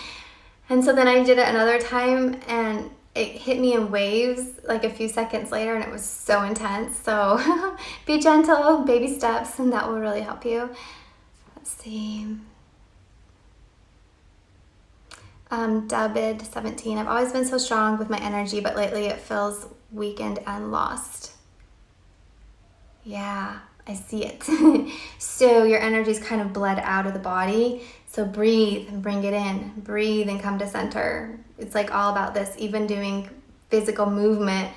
And so then I did it another time, and it hit me in waves like a few seconds later, and it was so intense. So be gentle, baby steps, and that will really help you. Let's see. David17. I've always been so strong with my energy, but lately it feels weakened and lost. Yeah, I see it. So your energy's kind of bled out of the body. So breathe and bring it in. Breathe and come to center. It's like all about this, even doing physical movement.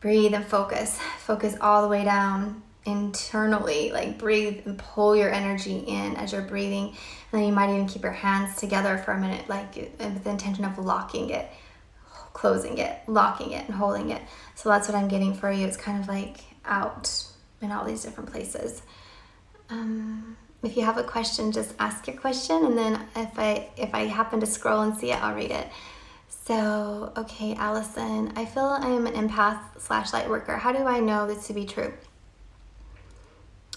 Breathe and focus. Focus all the way down internally. Like, breathe and pull your energy in as you're breathing. And then you might even keep your hands together for a minute, like with the intention of locking it, closing it, locking it, and holding it. So that's what I'm getting for you. It's kind of like out in all these different places. If you have a question, just ask your question, and then if I happen to scroll and see it, I'll read it. So, okay, Allison, I feel I'm an empath / light worker. How do I know this to be true?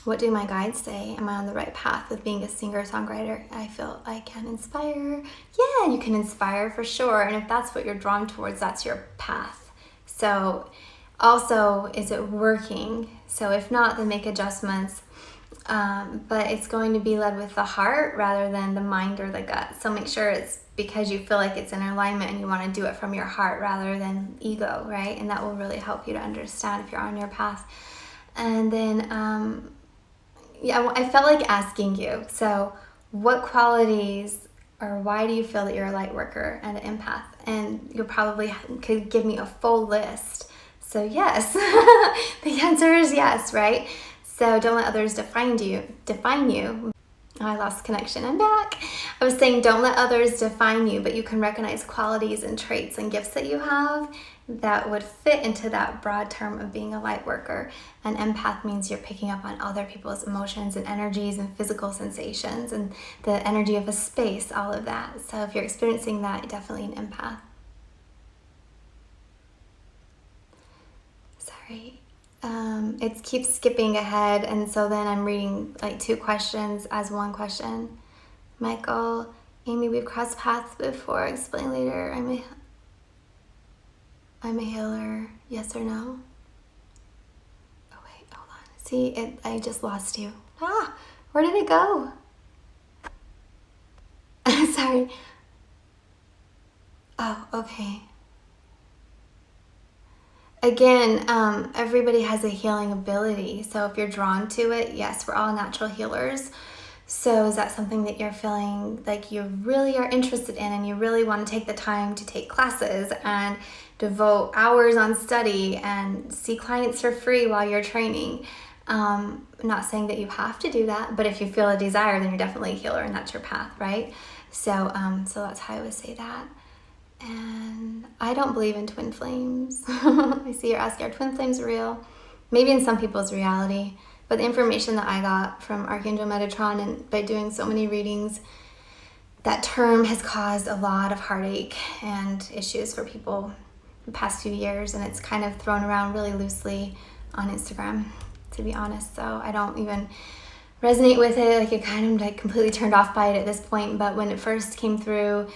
What do my guides say? Am I on the right path with being a singer-songwriter? I feel I can inspire. Yeah, you can inspire for sure. And if that's what you're drawn towards, that's your path. So also, is it working? So if not, then make adjustments. But it's going to be led with the heart rather than the mind or the gut. So make sure it's because you feel like it's in alignment and you want to do it from your heart rather than ego, right? And that will really help you to understand if you're on your path. And then, I felt like asking you, so what qualities, or why do you feel that you're a light worker and an empath? And you probably could give me a full list. So yes, the answer is yes, right? So don't let others define you. Oh, I lost connection. I'm back. I was saying don't let others define you, but you can recognize qualities and traits and gifts that you have that would fit into that broad term of being a light worker. An empath means you're picking up on other people's emotions and energies and physical sensations and the energy of a space, all of that. So if you're experiencing that, definitely an empath. Sorry. It keeps skipping ahead, and so then I'm reading like 2 questions as one question. Michael, Amy, we've crossed paths before. Explain later. I'm a healer. Yes or no? Oh wait, hold on. See, I just lost you. Where did it go? Sorry. Oh, okay. again, everybody has a healing ability. So if you're drawn to it, yes, we're all natural healers. So is that something that you're feeling like you really are interested in and you really want to take the time to take classes and devote hours on study and see clients for free while you're training? Not saying that you have to do that, but if you feel a desire, then you're definitely a healer and that's your path, right? So that's how I would say that. And I don't believe in twin flames. I see you're asking, are twin flames real? Maybe in some people's reality. But the information that I got from Archangel Metatron and by doing so many readings, that term has caused a lot of heartache and issues for people the past few years, and it's kind of thrown around really loosely on Instagram, to be honest. So I don't even resonate with it. Like, it kind of like completely turned off by it at this point. But when it first came through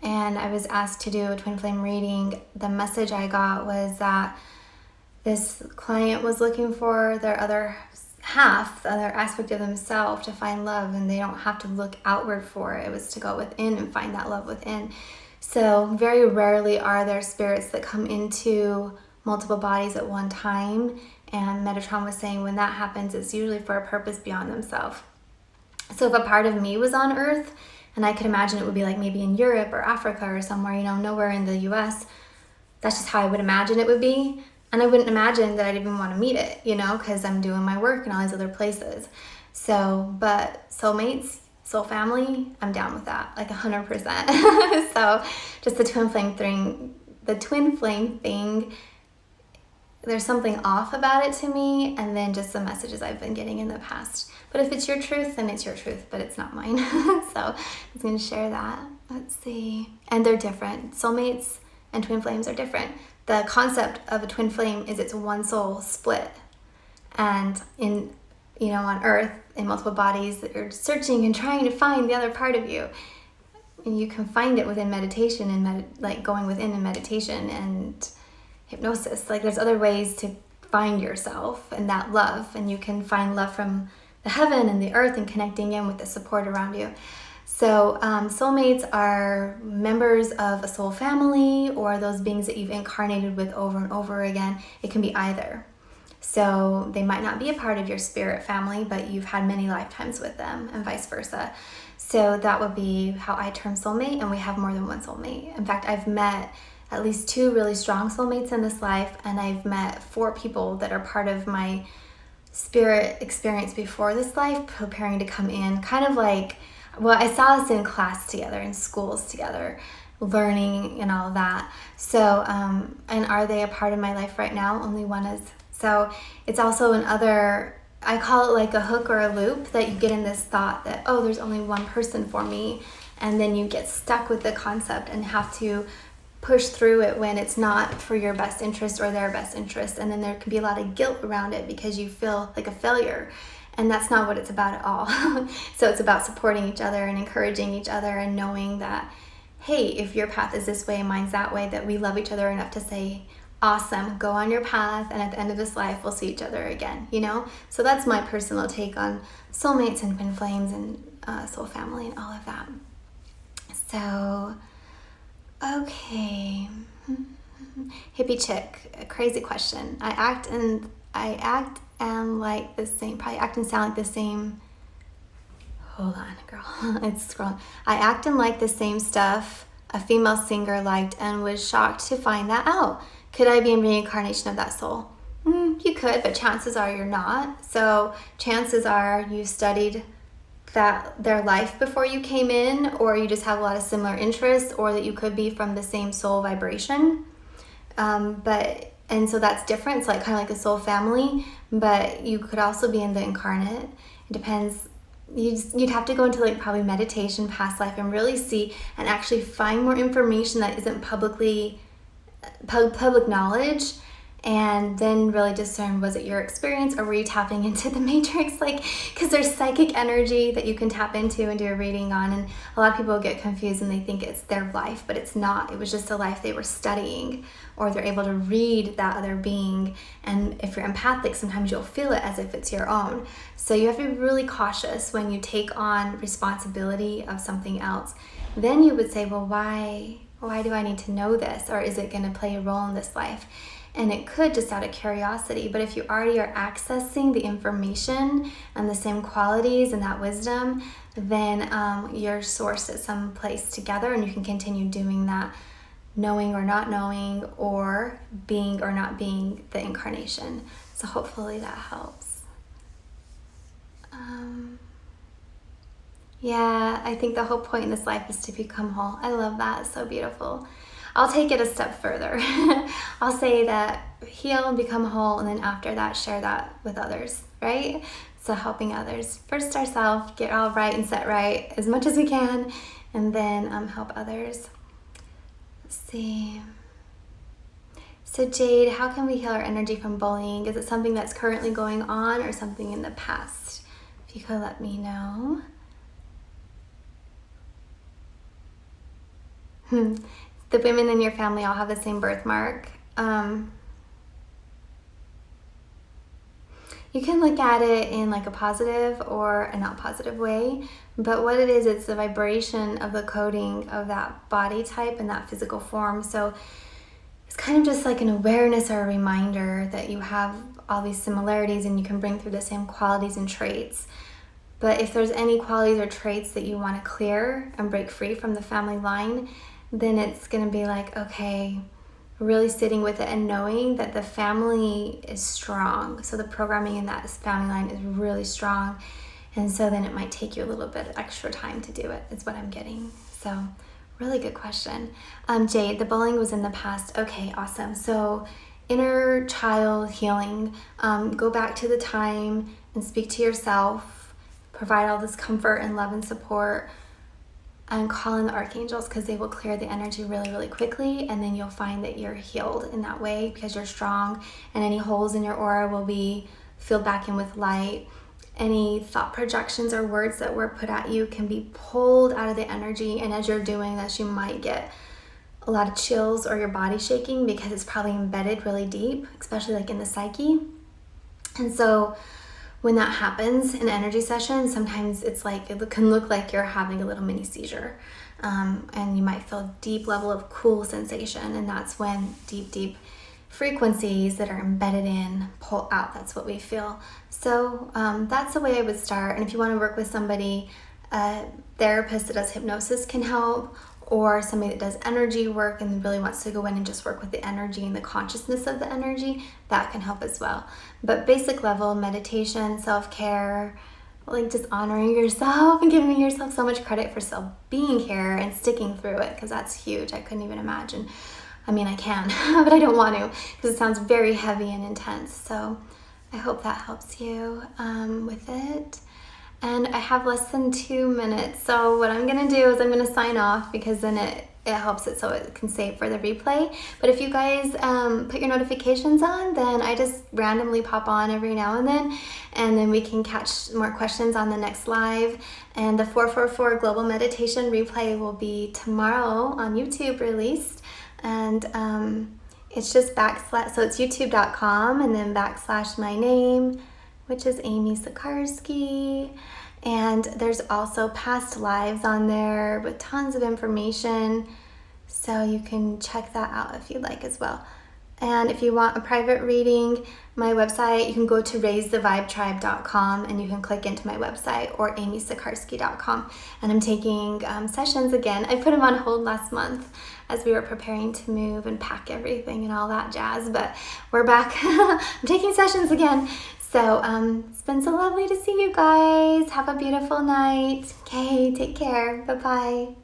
and I was asked to do a twin flame reading, the message I got was that this client was looking for their other half, the other aspect of themselves, to find love, and they don't have to look outward for it. It was to go within and find that love within. So very rarely are there spirits that come into multiple bodies at one time, and Metatron was saying when that happens, it's usually for a purpose beyond themselves. So if a part of me was on Earth, and I could imagine it would be like maybe in Europe or Africa or somewhere, nowhere in the US, that's just how I would imagine it would be. And I wouldn't imagine that I'd even want to meet it, because I'm doing my work in all these other places. So, but soulmates, soul family, I'm down with that, like 100%. So just the twin flame thing, there's something off about it to me, and then just the messages I've been getting in the past. But if it's your truth, then it's your truth, but it's not mine. So I was going to share that. Let's see. And they're different. Soulmates and twin flames are different. The concept of a twin flame is it's one soul split. And on Earth, in multiple bodies, that you're searching and trying to find the other part of you. And you can find it within meditation and going within in meditation and hypnosis. Like, there's other ways to find yourself and that love. And you can find love from the heaven and the earth and connecting in with the support around you. So soulmates are members of a soul family, or those beings that you've incarnated with over and over again. It can be either. So they might not be a part of your spirit family, but you've had many lifetimes with them, and vice versa. So that would be how I term soulmate, and we have more than one soulmate. In fact, I've met at least 2 really strong soulmates in this life, and I've met 4 people that are part of my spirit experience before this life, preparing to come in, kind of like, well, I saw us in class together, in schools together, learning and all of that. So, and are they a part of my life right now? Only one is. So it's also I call it like a hook or a loop, that you get in this thought that, oh, there's only one person for me. And then you get stuck with the concept and have to push through it when it's not for your best interest or their best interest. And then there can be a lot of guilt around it because you feel like a failure. And that's not what it's about at all. So it's about supporting each other and encouraging each other and knowing that, hey, if your path is this way and mine's that way, that we love each other enough to say, awesome, go on your path, and at the end of this life, we'll see each other again, So that's my personal take on soulmates and twin flames and soul family and all of that. So, okay. Hippie chick, a crazy question. I act and like the same, probably act and sound like the same. Hold on, girl, it's scrolling. I act and like the same stuff a female singer liked and was shocked to find that out. Could I be a reincarnation of that soul? You could, but chances are you're not. So chances are you studied their life before you came in, or you just have a lot of similar interests, or that you could be from the same soul vibration. And so that's different. It's like kind of like a soul family, but you could also be in the incarnate. It depends. You'd have to go into like probably meditation, past life, and really see and actually find more information that isn't public knowledge, and then really discern, was it your experience or were you tapping into the matrix? Because there's psychic energy that you can tap into and do a reading on, and a lot of people get confused and they think it's their life, but it's not. It was just a life they were studying, or they're able to read that other being. And if you're empathic, sometimes you'll feel it as if it's your own. So you have to be really cautious when you take on responsibility of something else. Then you would say, well, why do I need to know this? Or is it going to play a role in this life? and it could just out of curiosity. But if you already are accessing the information and the same qualities and that wisdom, then you're sourced at some place together, and you can continue doing that, knowing or not knowing, or being or not being the incarnation. So hopefully that helps. Yeah, I think the whole point in this life is to become whole. I love that. It's so beautiful. I'll take it a step further. I'll say that heal and become whole, and then after that, share that with others, right? So helping others. First ourselves, get all right and set right as much as we can, and then help others. Let's see. So Jade, how can we heal our energy from bullying? Is it something that's currently going on or something in the past? If you could let me know. The women in your family all have the same birthmark. You can look at it in like a positive or a not positive way, but what it is, it's the vibration of the coding of that body type and that physical form. So it's kind of just like an awareness or a reminder that you have all these similarities and you can bring through the same qualities and traits. But if there's any qualities or traits that you want to clear and break free from the family line, then it's going to be like, okay, really sitting with it and knowing that the family is strong. So the programming in that family line is really strong. And so then it might take you a little bit extra time to do it, is what I'm getting. So really good question. Jade, the bullying was in the past. Okay, awesome. So inner child healing, go back to the time and speak to yourself, provide all this comfort and love and support, and call in the archangels, because they will clear the energy really, really quickly, and then you'll find that you're healed in that way because you're strong, and any holes in your aura will be filled back in with light. Any thought projections or words that were put at you can be pulled out of the energy, and as you're doing this, you might get a lot of chills or your body shaking because it's probably embedded really deep, especially like in the psyche. And so when that happens in energy sessions, sometimes it's like, it can look like you're having a little mini seizure. And you might feel a deep level of cool sensation. And that's when deep frequencies that are embedded in pull out. That's what we feel. So that's the way I would start. And if you want to work with somebody, a therapist that does hypnosis can help, or somebody that does energy work and really wants to go in and just work with the energy and the consciousness of the energy, that can help as well. But basic level, meditation, self-care, like just honoring yourself and giving yourself so much credit for still being here and sticking through it, because that's huge. I couldn't even imagine. I mean, I can, but I don't want to, because it sounds very heavy and intense. So I hope that helps you with it. And I have less than 2 minutes. So what I'm gonna do is I'm gonna sign off, because then it helps it so it can save for the replay. But if you guys put your notifications on, then I just randomly pop on every now and then we can catch more questions on the next live. And the 444 Global Meditation replay will be tomorrow on YouTube released. And it's just /, so it's youtube.com and then / my name, which is Amy Sikarskie. And there's also past lives on there with tons of information, so you can check that out if you'd like as well. And if you want a private reading, my website, you can go to raisethevibetribe.com and you can click into my website, or amysikarskie.com. And I'm taking sessions again. I put them on hold last month as we were preparing to move and pack everything and all that jazz, but we're back. I'm taking sessions again. So it's been so lovely to see you guys. Have a beautiful night. Okay, take care. Bye-bye.